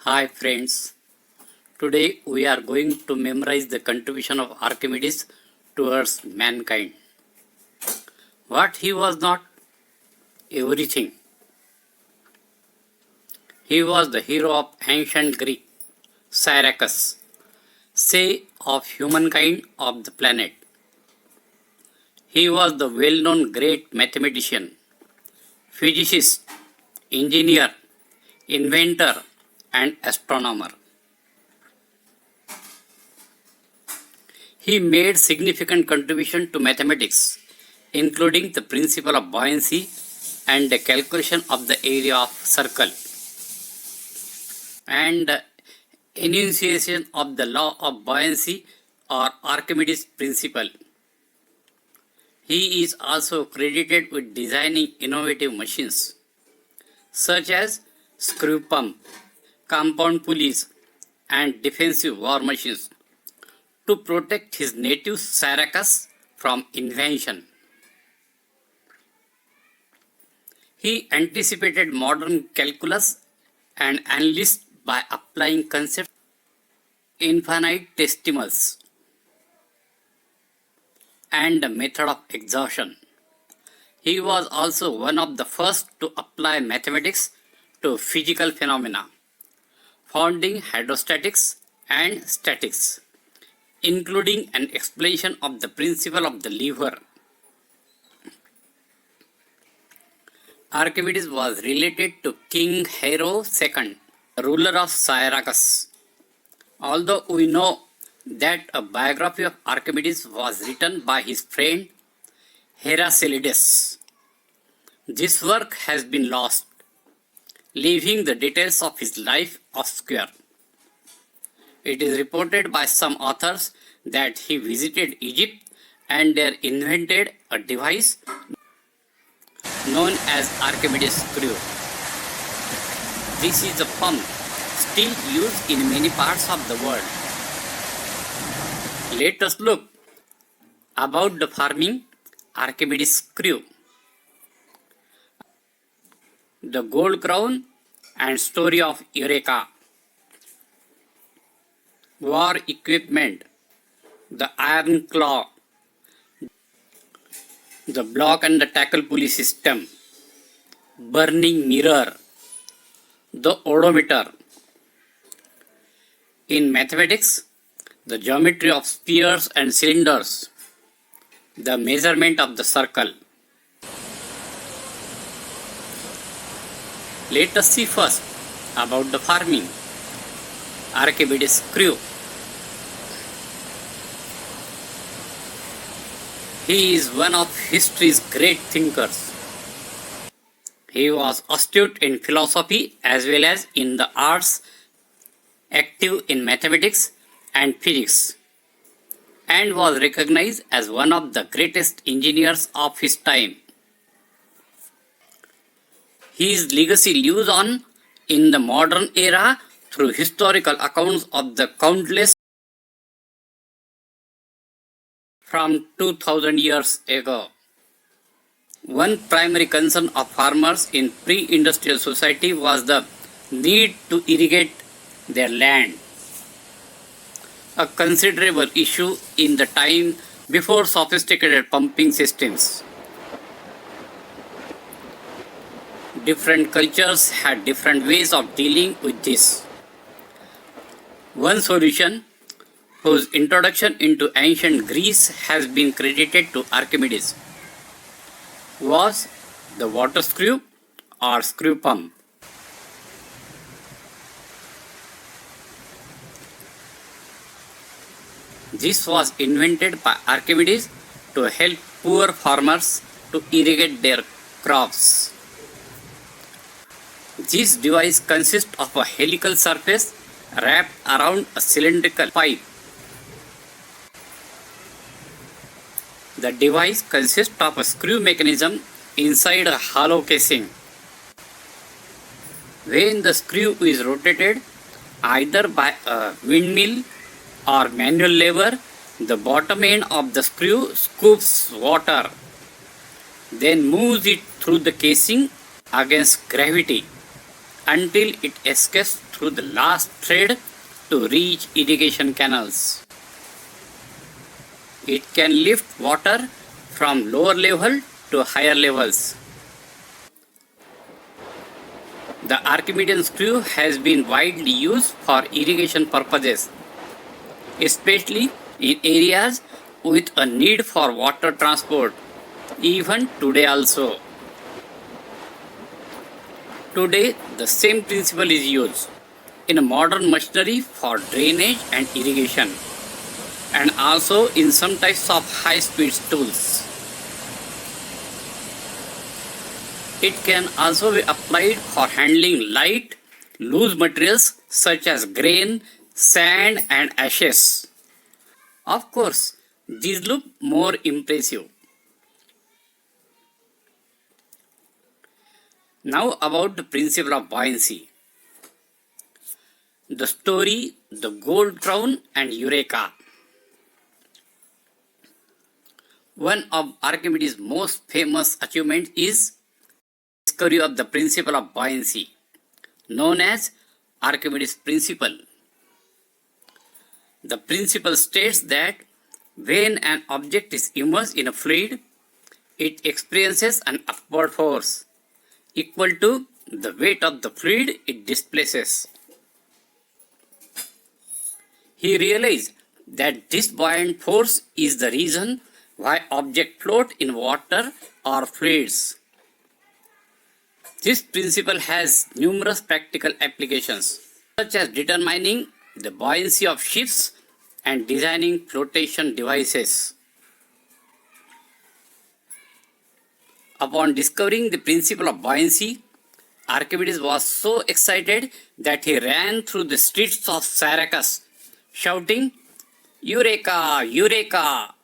Hi friends, today we are going to memorize the contribution of Archimedes towards mankind. What he was not? Everything. He was the hero of ancient Greek, Syracuse, say of humankind of the planet. He was the well-known great mathematician, physicist, engineer, inventor, and astronomer. He made significant contribution to mathematics, including the principle of buoyancy and the calculation of the area of circle, and enunciation of the law of buoyancy or Archimedes principle. He is also credited with designing innovative machines such as screw pump, compound pulleys, and defensive war machines to protect his native Syracuse from invasion. He anticipated modern calculus and analysis by applying concept infinitesimals and the method of exhaustion. He was also one of the first to apply mathematics to physical phenomena, founding hydrostatics and statics, including an explanation of the principle of the lever. Archimedes was related to King Hiero II, the ruler of Syracuse. Although we know that a biography of Archimedes was written by his friend Heraclides, this work has been lost, leaving the details of his life obscure. It is reported by some authors that he visited Egypt and there invented a device known as Archimedes screw. This is a pump still used in many parts of the world. Let us look about the farming Archimedes screw, the gold crown and story of Eureka, war equipment, the iron claw, the block and the tackle pulley system, burning mirror, the odometer. In mathematics, the geometry of spheres and cylinders, the measurement of the circle. Let us see first about the farming Archimedes screw. He is one of history's great thinkers. He was astute in philosophy as well as in the arts, active in mathematics and physics, and was recognized as one of the greatest engineers of his time. His legacy lives on in the modern era through historical accounts of the countless from 2000 years ago. One primary concern of farmers in pre-industrial society was the need to irrigate their land, a considerable issue in the time before sophisticated pumping systems. Different cultures had different ways of dealing with this. One solution, whose introduction into ancient Greece has been credited to Archimedes, was the water screw or screw pump. This was invented by Archimedes to help poor farmers to irrigate their crops. This device consists of a helical surface wrapped around a cylindrical pipe. The device consists of a screw mechanism inside a hollow casing. When the screw is rotated either by a windmill or manual lever, the bottom end of the screw scoops water, then moves it through the casing against gravity until it escapes through the last thread to reach irrigation canals. It can lift water from lower level to higher levels. The Archimedes screw has been widely used for irrigation purposes, especially in areas with a need for water transport, even today also. Today, the same principle is used in modern machinery for drainage and irrigation, and also in some types of high-speed tools. It can also be applied for handling light, loose materials such as grain, sand and ashes. Of course, these look more impressive. Now about the principle of buoyancy. The story, the gold crown and Eureka. One of Archimedes' most famous achievements is discovery of the principle of buoyancy, known as Archimedes' principle. The principle states that when an object is immersed in a fluid, it experiences an upward force equal to the weight of the fluid it displaces. He realized that this buoyant force is the reason why objects float in water or fluids. This principle has numerous practical applications, such as determining the buoyancy of ships and designing flotation devices. Upon discovering the principle of buoyancy, Archimedes was so excited that he ran through the streets of Syracuse, shouting, "Eureka! Eureka!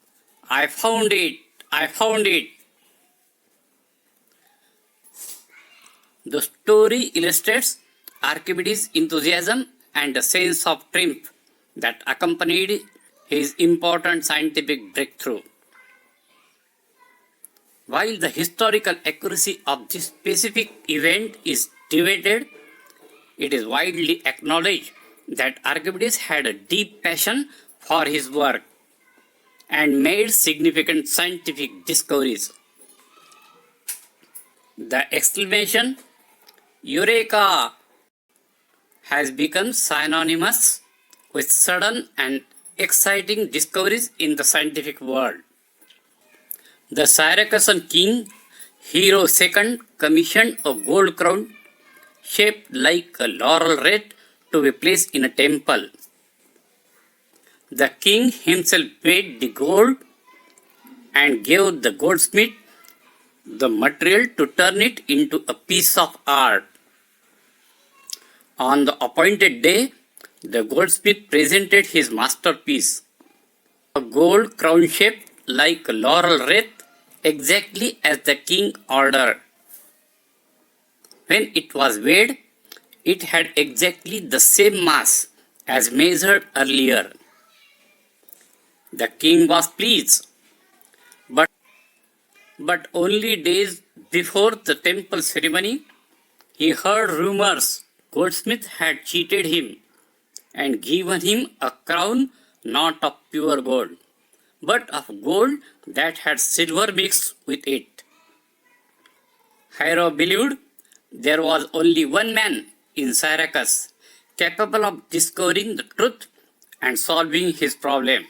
I found it! I found it!" The story illustrates Archimedes' enthusiasm and the sense of triumph that accompanied his important scientific breakthrough. While the historical accuracy of this specific event is debated, it is widely acknowledged that Archimedes had a deep passion for his work and made significant scientific discoveries. The exclamation "Eureka!" has become synonymous with sudden and exciting discoveries in the scientific world. The Syracusan king Hero II commissioned a gold crown shaped like a laurel wreath to be placed in a temple. The king himself weighed the gold and gave the goldsmith the material to turn it into a piece of art. On the appointed day, the goldsmith presented his masterpiece, a gold crown shaped like a laurel wreath, exactly as the king ordered. When it was weighed, it had exactly the same mass as measured earlier. The king was pleased, but only days before the temple ceremony, he heard rumors goldsmith had cheated him and given him a crown not of pure gold, but of gold that had silver mixed with it. Hero believed there was only one man in Syracuse capable of discovering the truth and solving his problem.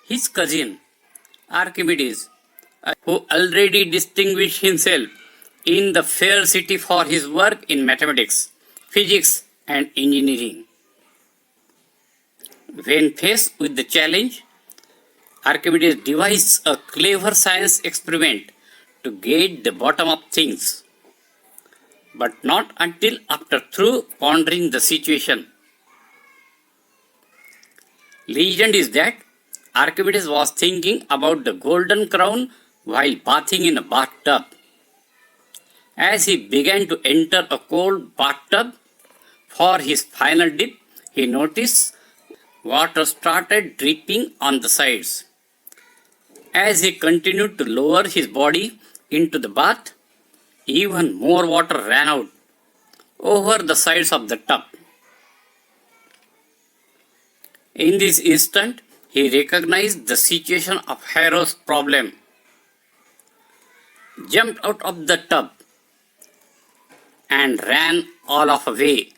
His cousin, Archimedes, who already distinguished himself in the fair city for his work in mathematics, physics, and engineering. When faced with the challenge, Archimedes devised a clever science experiment to get the bottom of things, but not until after through pondering the situation. Legend is that Archimedes was thinking about the golden crown while bathing in a bathtub. As he began to enter a cold bathtub for his final dip, he noticed water started dripping on the sides. As he continued to lower his body into the bath, even more water ran out over the sides of the tub. In this instant, he recognized the situation of Hero's problem, jumped out of the tub, and ran all of away,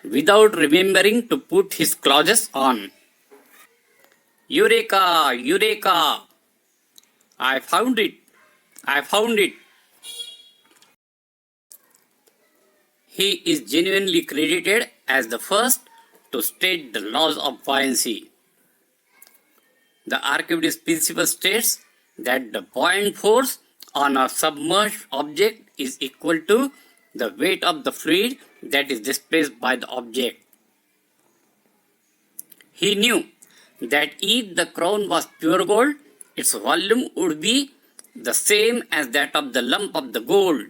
without remembering to put his clothes on. Eureka! Eureka! I found it! I found it! He is genuinely credited as the first to state the laws of buoyancy. The Archimedes principle states that the buoyant force on a submerged object is equal to the weight of the fluid that is displaced by the object. He knew that if the crown was pure gold, its volume would be the same as that of the lump of the gold,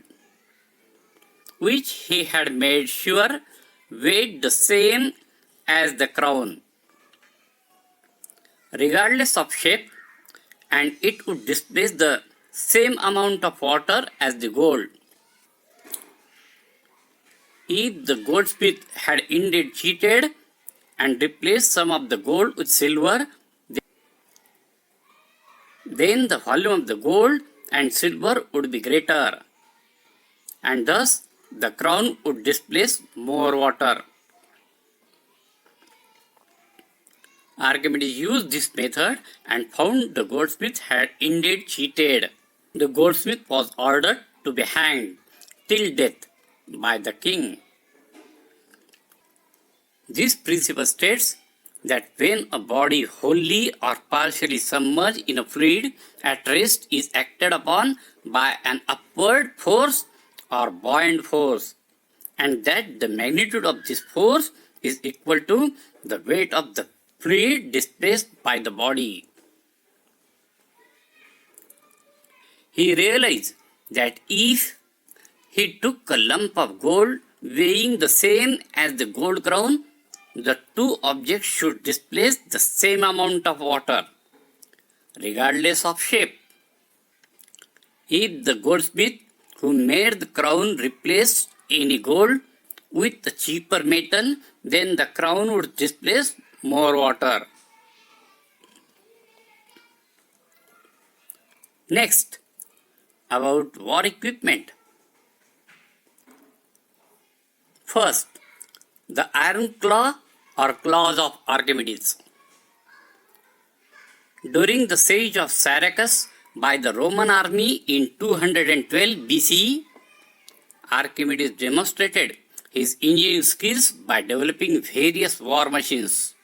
which he had made sure weighed the same as the crown, regardless of shape, and it would displace the same amount of water as the gold. If the goldsmith had indeed cheated and replaced some of the gold with silver, then the volume of the gold and silver would be greater, and thus the crown would displace more water. Archimedes used this method and found the goldsmith had indeed cheated. The goldsmith was ordered to be hanged till death by the king. This principle states that when a body wholly or partially submerged in a fluid at rest is acted upon by an upward force or buoyant force, and that the magnitude of this force is equal to the weight of the fluid displaced by the body. He realized that if he took a lump of gold weighing the same as the gold crown, the two objects should displace the same amount of water, regardless of shape. If the goldsmith who made the crown replaced any gold with a cheaper metal, then the crown would displace more water. Next, about war equipment. First, the iron claw or claws of Archimedes. During the siege of Syracuse by the Roman army in 212 BCE, Archimedes demonstrated his engineering skills by developing various war machines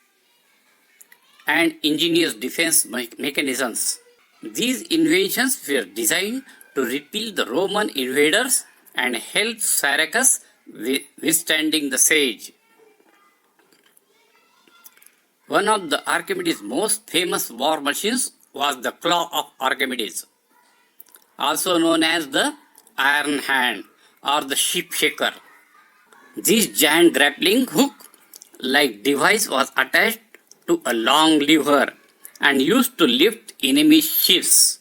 and ingenious defense mechanisms. These inventions were designed to repel the Roman invaders and help Syracuse withstanding the siege. One of the Archimedes' most famous war machines was the claw of Archimedes, also known as the iron hand or the ship shaker. This giant grappling hook-like device was attached to a long lever and used to lift enemy ships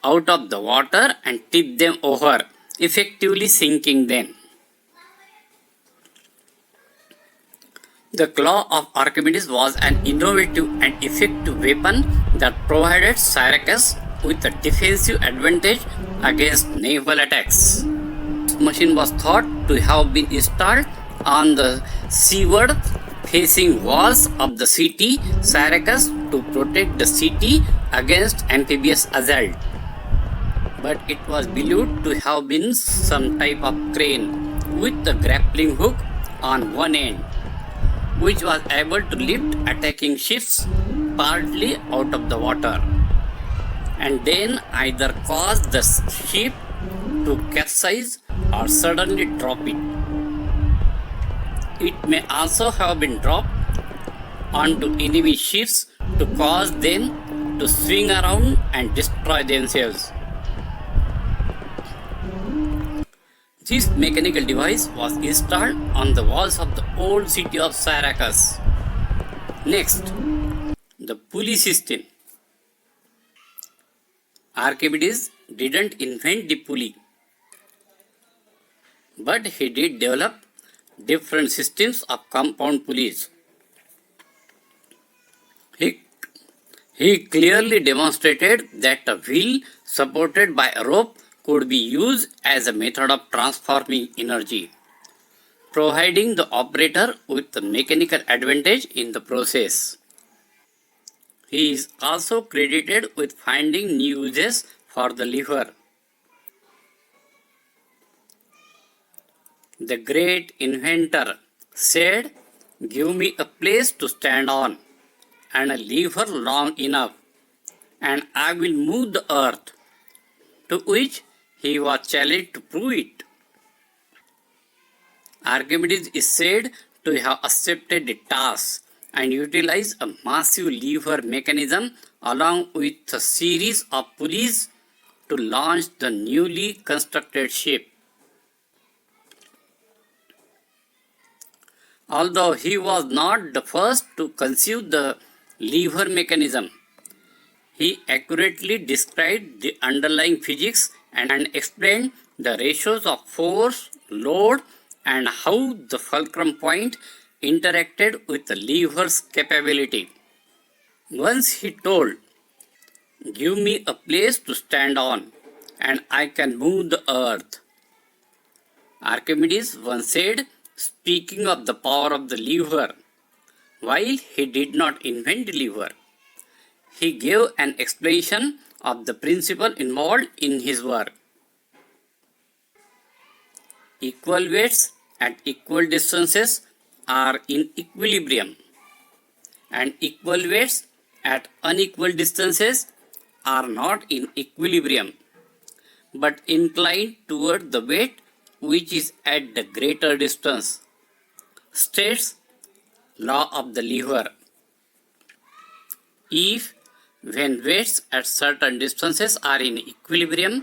out of the water and tip them over, effectively sinking them. The claw of Archimedes was an innovative and effective weapon that provided Syracuse with a defensive advantage against naval attacks. This machine was thought to have been installed on the seaward facing walls of the city Syracuse to protect the city against amphibious assault. But it was believed to have been some type of crane with a grappling hook on one end, which was able to lift attacking ships partly out of the water and then either cause the ship to capsize or suddenly drop it. It may also have been dropped onto enemy ships to cause them to swing around and destroy themselves. This mechanical device was installed on the walls of the old city of Syracuse. Next, the pulley system. Archimedes didn't invent the pulley, but he did develop different systems of compound pulleys He, he clearly demonstrated that a wheel supported by a rope could be used as a method of transforming energy, providing the operator with a mechanical advantage in the process. He is also credited with finding new uses for the lever. The great inventor said, "Give me a place to stand on and a lever long enough, and I will move the earth," to which he was challenged to prove it. Archimedes is said to have accepted the task and utilized a massive lever mechanism along with a series of pulleys to launch the newly constructed ship. Although he was not the first to conceive the lever mechanism, he accurately described the underlying physics and explained the ratios of force, load, and how the fulcrum point interacted with the lever's capability. Once he told, "Give me a place to stand on, and I can move the earth." Archimedes once said, speaking of the power of the lever, while he did not invent the lever, he gave an explanation of the principle involved in his work. Equal weights at equal distances are in equilibrium, and equal weights at unequal distances are not in equilibrium, but inclined toward the weight which is at the greater distance, states law of the lever. If, when weights at certain distances are in equilibrium,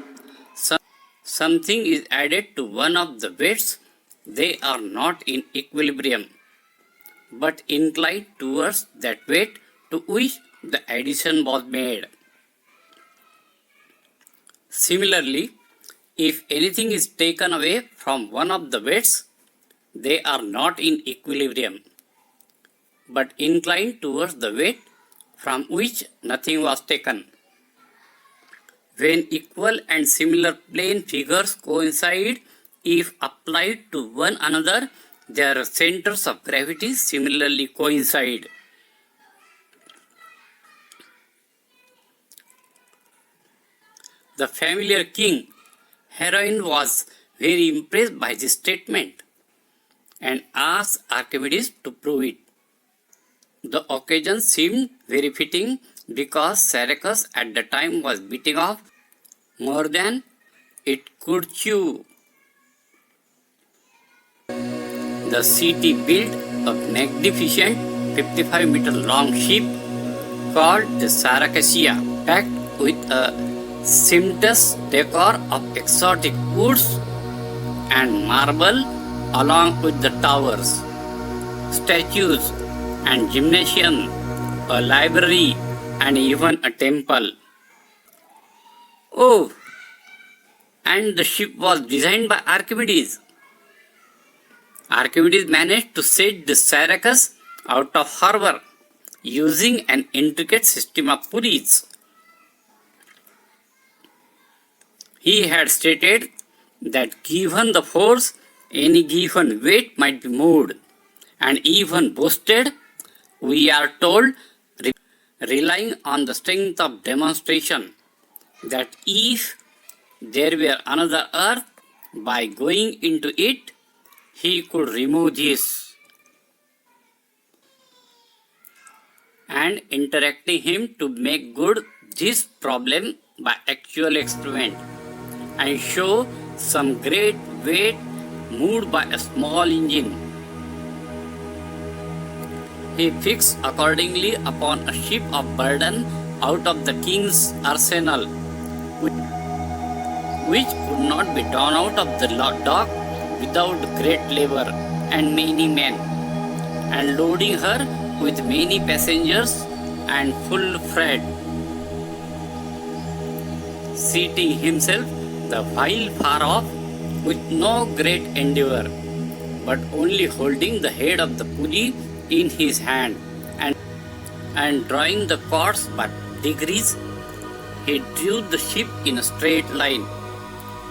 something is added to one of the weights, they are not in equilibrium, but inclined towards that weight to which the addition was made. Similarly, if anything is taken away from one of the weights, they are not in equilibrium, but inclined towards the weight from which nothing was taken. When equal and similar plane figures coincide, if applied to one another, their centers of gravity similarly coincide. The familiar king heroine was very impressed by this statement and asked Archimedes to prove it. The occasion seemed very fitting because Syracuse at the time was beating off more than it could chew. The city built a magnificent 55-meter long ship called the Syracuse, packed with a sumptuous decor of exotic woods and marble, along with the towers, statues, and gymnasium, a library, and even a temple. Oh, and the ship was designed by Archimedes. Archimedes managed to set the Syracuse out of harbor using an intricate system of pulleys. He had stated that given the force, any given weight might be moved, and even boasted, we are told, relying on the strength of demonstration, that if there were another earth, by going into it, he could remove this. And interacting him to make good this problem by actual experiment and show some great weight moved by a small engine. He fixed accordingly upon a ship of burden out of the king's arsenal, which could not be drawn out of the dock without great labor and many men, and loading her with many passengers and full freight, seating himself the while far off with no great endeavor, but only holding the head of the pulley in his hand and drawing the chords by degrees, he drew the ship in a straight line,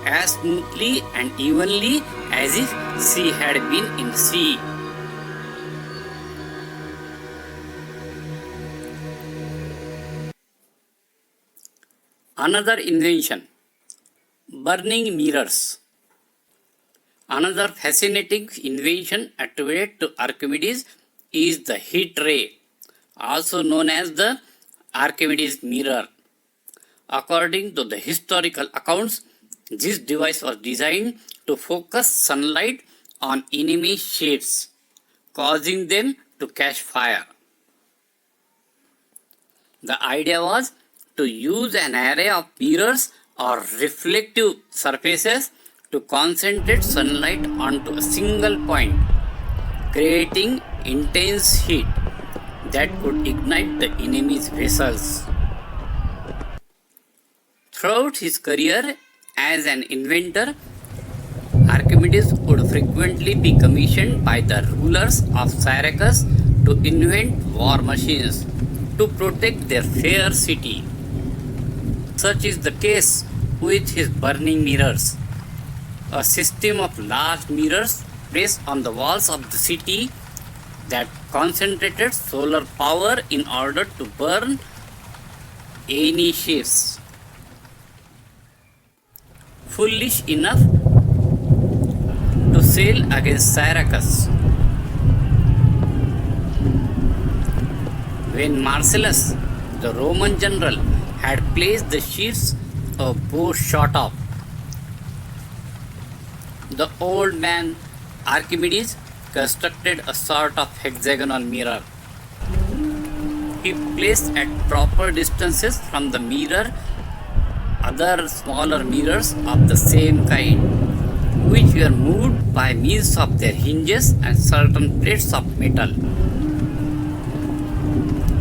as smoothly and evenly as if she had been in the sea. Another invention, burning mirrors. Another fascinating invention attributed to Archimedes is the heat ray, also known as the Archimedes mirror. According to the historical accounts, this device was designed to focus sunlight on enemy ships, causing them to catch fire. The idea was to use an array of mirrors or reflective surfaces to concentrate sunlight onto a single point, creating intense heat that could ignite the enemy's vessels. Throughout his career as an inventor, Archimedes would frequently be commissioned by the rulers of Syracuse to invent war machines to protect their fair city. Such is the case with his burning mirrors, a system of large mirrors placed on the walls of the city that concentrated solar power in order to burn any ships foolish enough to sail against Syracuse. When Marcellus, the Roman general, had placed the ships a bow short off, the old man Archimedes constructed a sort of hexagonal mirror. He placed at proper distances from the mirror other smaller mirrors of the same kind, which were moved by means of their hinges and certain plates of metal.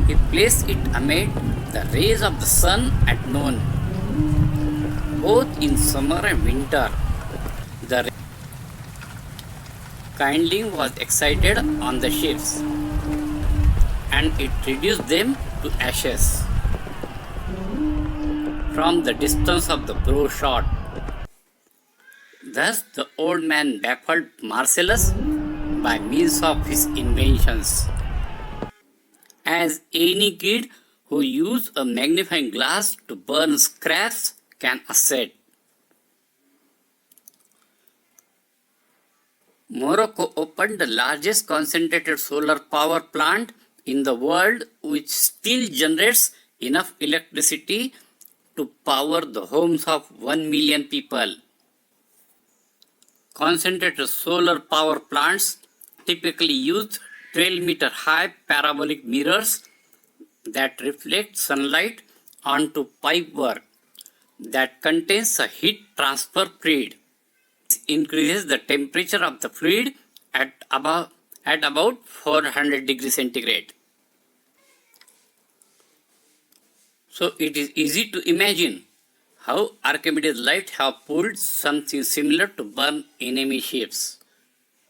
He placed it amid the rays of the sun at noon, both in summer and winter. The kindling was excited on the ships, and it reduced them to ashes from the distance of the bow shot. Thus, the old man baffled Marcellus by means of his inventions, as any kid who used a magnifying glass to burn scraps can assert. Morocco opened the largest concentrated solar power plant in the world, which still generates enough electricity to power the homes of 1 million people. Concentrated solar power plants typically use 12-meter high parabolic mirrors that reflect sunlight onto pipework that contains a heat transfer fluid. This increases the temperature of the fluid at about 400 degrees centigrade. So it is easy to imagine how Archimedes' light have pulled something similar to burn enemy ships.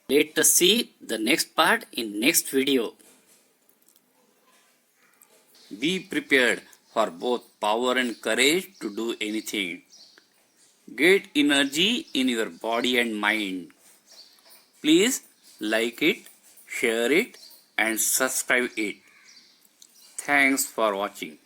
Let us see the next part in next video. Be prepared for both power and courage to do anything. Get energy in your body and mind. Please like it, share it, and subscribe it. Thanks for watching.